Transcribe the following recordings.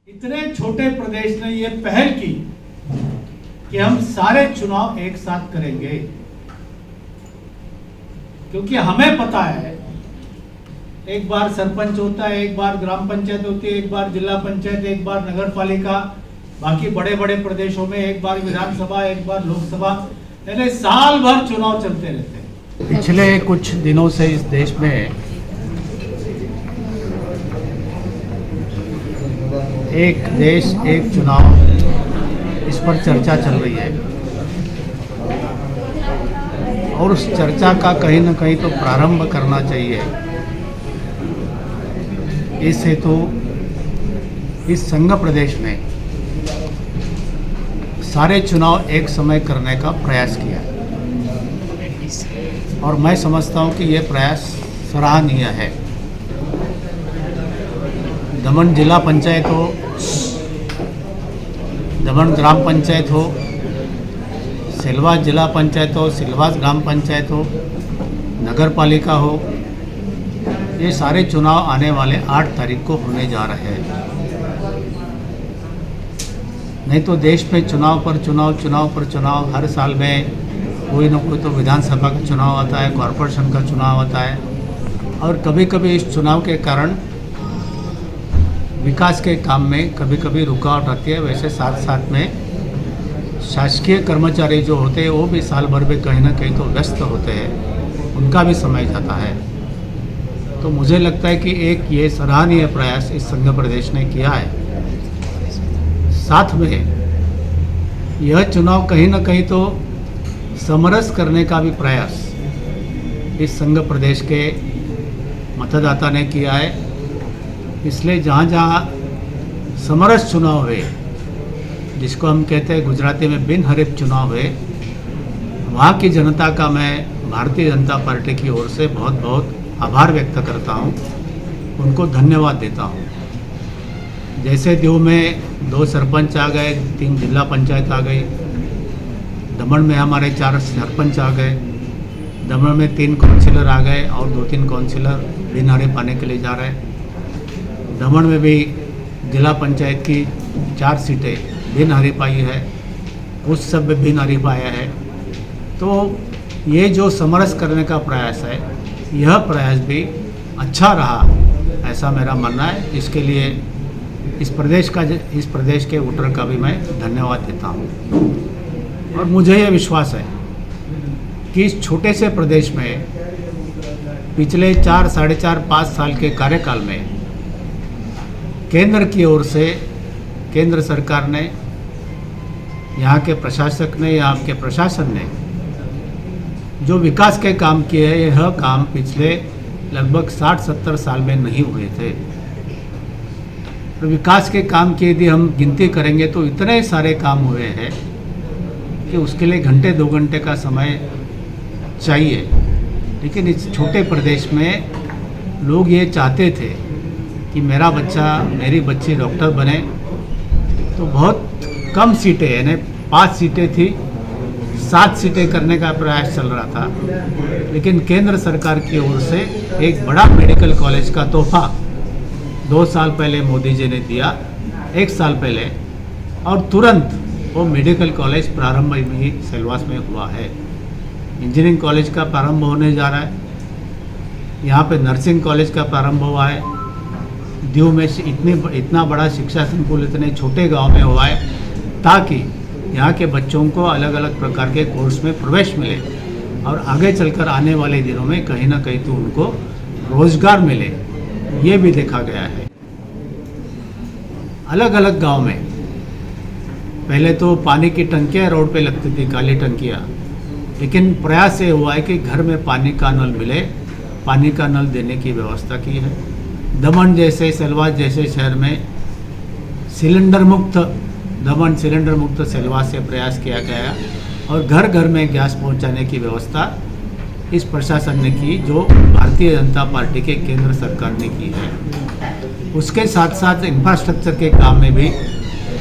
इतने छोटे प्रदेश ने ये पहल की कि हम सारे चुनाव एक साथ करेंगे, क्योंकि हमें पता है एक बार सरपंच होता है, एक बार ग्राम पंचायत होती है, एक बार जिला पंचायत, एक बार नगर पालिका, बाकी बड़े बड़े प्रदेशों में एक बार विधानसभा, एक बार लोकसभा, यानी साल भर चुनाव चलते रहते हैं। पिछले कुछ दिनों से इस देश में एक देश एक चुनाव, इस पर चर्चा चल रही है और उस चर्चा का कहीं ना कहीं तो प्रारंभ करना चाहिए। इस हेतु इस संघ प्रदेश में सारे चुनाव एक समय करने का प्रयास किया और मैं समझता हूं कि ये प्रयास सराहनीय है। दमन जिला पंचायत हो, दमन ग्राम पंचायत हो, सिलवास जिला पंचायत हो, सिलवास ग्राम पंचायत हो, नगर पालिका हो, ये सारे चुनाव आने वाले 8 तारीख को होने जा रहे हैं। नहीं तो देश में चुनाव पर चुनाव, चुनाव पर चुनाव, हर साल में कोई ना कोई तो विधानसभा का चुनाव आता है, कॉरपोरेशन का चुनाव आता है और कभी कभी इस चुनाव के कारण विकास के काम में कभी कभी रुकावट आती है। वैसे साथ साथ में शासकीय कर्मचारी जो होते हैं वो भी साल भर में कहीं ना कहीं तो व्यस्त होते हैं, उनका भी समय जाता है। तो मुझे लगता है कि एक ये सराहनीय प्रयास इस संघ प्रदेश ने किया है। साथ में यह चुनाव कहीं ना कहीं तो समरस करने का भी प्रयास इस संघ प्रदेश के मतदाता ने किया है। इसलिए जहाँ जहाँ समरस चुनाव हुए, जिसको हम कहते हैं गुजराती में बिनहरीफ चुनाव हुए, वहाँ की जनता का मैं भारतीय जनता पार्टी की ओर से बहुत बहुत आभार व्यक्त करता हूँ, उनको धन्यवाद देता हूँ। जैसे दीव में 2 सरपंच आ गए, 3 जिला पंचायत आ गई, दमन में हमारे 4 सरपंच आ गए, दमन में 3 काउंसिलर आ गए और 2-3 काउंसिलर बिनहरीफ आने के लिए जा रहे हैं। दमन में भी जिला पंचायत की 4 सीटें बिनहरीफ आई है, उस सब में बिनहरीफ आया है। तो ये जो समरस करने का प्रयास है, यह प्रयास भी अच्छा रहा, ऐसा मेरा मानना है। इसके लिए इस प्रदेश के वोटर का भी मैं धन्यवाद देता हूँ। और मुझे यह विश्वास है कि इस छोटे से प्रदेश में पिछले 4, साढ़े 4, 5 साल के कार्यकाल में केंद्र की ओर से, केंद्र सरकार ने, यहाँ के प्रशासक ने, यहाँ के प्रशासन ने जो विकास के काम किए हैं, यह काम पिछले लगभग 60-70 साल में नहीं हुए थे। तो विकास के काम की यदि हम गिनती करेंगे तो इतने सारे काम हुए हैं कि उसके लिए घंटे 2 घंटे का समय चाहिए। लेकिन इस छोटे प्रदेश में लोग ये चाहते थे कि मेरा बच्चा, मेरी बच्ची डॉक्टर बने, तो बहुत कम सीटें, यानी 5 सीटें थी, 7 सीटें करने का प्रयास चल रहा था। लेकिन केंद्र सरकार की ओर से एक बड़ा मेडिकल कॉलेज का तोहफा 2 साल पहले मोदी जी ने दिया, 1 साल पहले, और तुरंत वो मेडिकल कॉलेज प्रारंभ भी सिलवास में हुआ है। इंजीनियरिंग कॉलेज का प्रारंभ होने जा रहा है, यहाँ पे नर्सिंग कॉलेज का प्रारंभ हुआ है। दीव में इतना बड़ा शिक्षा संकुल इतने छोटे गांव में हुआ है ताकि यहाँ के बच्चों को अलग अलग प्रकार के कोर्स में प्रवेश मिले और आगे चलकर आने वाले दिनों में कहीं ना कहीं तो उनको रोजगार मिले, ये भी देखा गया है। अलग अलग गांव में पहले तो पानी की टंकियाँ रोड पे लगती थी, काली टंकियाँ, लेकिन प्रयास ये हुआ है कि घर में पानी का नल मिले, पानी का नल देने की व्यवस्था की है। दमन जैसे, सिलवास जैसे शहर में सिलेंडर मुक्त दमन, सिलेंडर मुक्त सिलवास से प्रयास किया गया और घर घर में गैस पहुंचाने की व्यवस्था इस प्रशासन ने की, जो भारतीय जनता पार्टी के केंद्र सरकार ने की है। उसके साथ साथ इंफ्रास्ट्रक्चर के काम में भी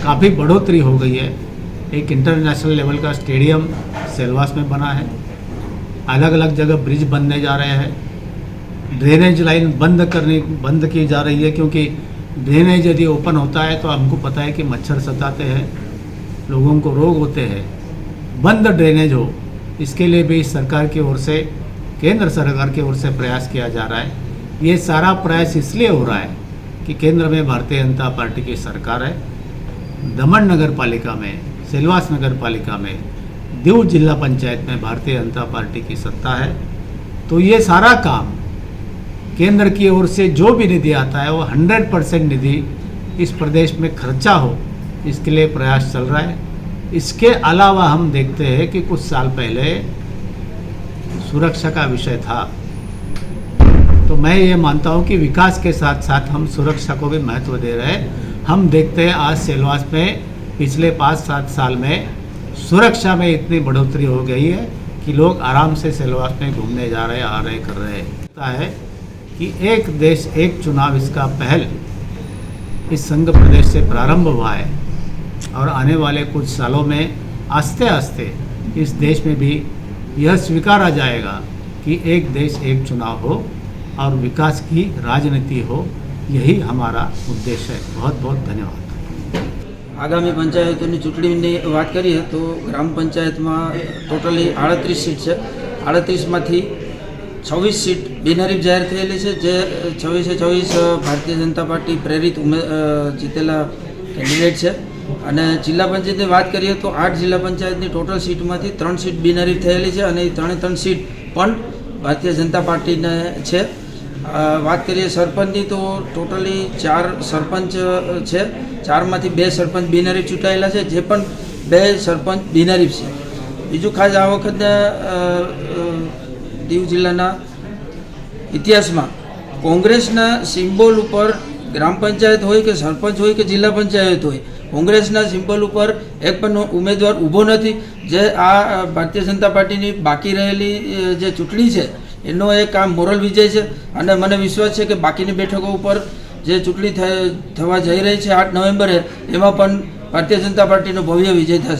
काफ़ी बढ़ोतरी हो गई है। एक इंटरनेशनल लेवल का स्टेडियम सिलवास में बना है, अलग अलग जगह ब्रिज बनने जा रहे हैं, ड्रेनेज लाइन बंद की जा रही है, क्योंकि ड्रेनेज यदि ओपन होता है तो हमको पता है कि मच्छर सताते हैं, लोगों को रोग होते हैं। बंद ड्रेनेज हो, इसके लिए भी सरकार की ओर से, केंद्र सरकार की ओर से प्रयास किया जा रहा है। ये सारा प्रयास इसलिए हो रहा है कि केंद्र में भारतीय जनता पार्टी की सरकार है, दमन नगर पालिका में, सिलवास नगर पालिका में, दीव जिला पंचायत में भारतीय जनता पार्टी की सत्ता है। तो ये सारा काम केंद्र की ओर से जो भी निधि आता है वो 100% निधि इस प्रदेश में खर्चा हो, इसके लिए प्रयास चल रहा है। इसके अलावा हम देखते हैं कि कुछ साल पहले सुरक्षा का विषय था, तो मैं ये मानता हूँ कि विकास के साथ साथ हम सुरक्षा को भी महत्व दे रहे हैं। हम देखते हैं आज सेलवास में पिछले 5-7 साल में सुरक्षा में इतनी बढ़ोतरी हो गई है कि लोग आराम से सेलवास में घूमने जा रहे, आ रहे, कर रहे हैं। लगता है कि एक देश एक चुनाव, इसका पहल इस संघ प्रदेश से प्रारंभ हुआ है और आने वाले कुछ सालों में आस्ते आस्ते इस देश में भी यह स्वीकारा जाएगा कि एक देश एक चुनाव हो और विकास की राजनीति हो। यही हमारा उद्देश्य है। बहुत बहुत धन्यवाद। आगामी पंचायतों चूंटणी बात करिए तो ग्राम पंचायत में टोटली 38 सीट है। 38 में 26 सीट बिनहरीफ जाहिर थयेली है, जे 26 भारतीय जनता पार्टी प्रेरित जीतेला कैंडिडेट है। અને જિલ્લા પંચાયતની વાત કરીએ તો 8 જિલ્લા પંચાયતની ટોટલ સીટમાંથી 3 સીટ બિનહરીફ થયેલી છે અને 3 સીટ પણ ભારતીય જનતા પાર્ટીને છે। વાત કરીએ સરપંચની તો ટોટલી 4 સરપંચ છે, 4માંથી 2 સરપંચ બિનહરીફ ચૂંટાયેલા છે, જે પણ 2 સરપંચ બિનહરીફ છે। બીજું ખાસ આ વખતે દીવ જિલ્લાના ઇતિહાસમાં કોંગ્રેસના સિમ્બોલ ઉપર ગ્રામ પંચાયત હોય કે સરપંચ હોય કે જિલ્લા પંચાયત હોય, કોંગ્રેસના સિમ્બોલ ઉપર એક પણ ઉમેદવાર ઊભો નથી। જે આ ભારતીય જનતા પાર્ટીની બાકી રહેલી જે ચૂંટણી છે એનો એક આ મોરલ વિજય છે અને મને વિશ્વાસ છે કે બાકીની બેઠકો ઉપર જે ચૂંટણી થવા જઈ રહી છે 8 નવેમ્બરે, એમાં પણ ભારતીય જનતા પાર્ટીનો ભવ્ય વિજય થશે।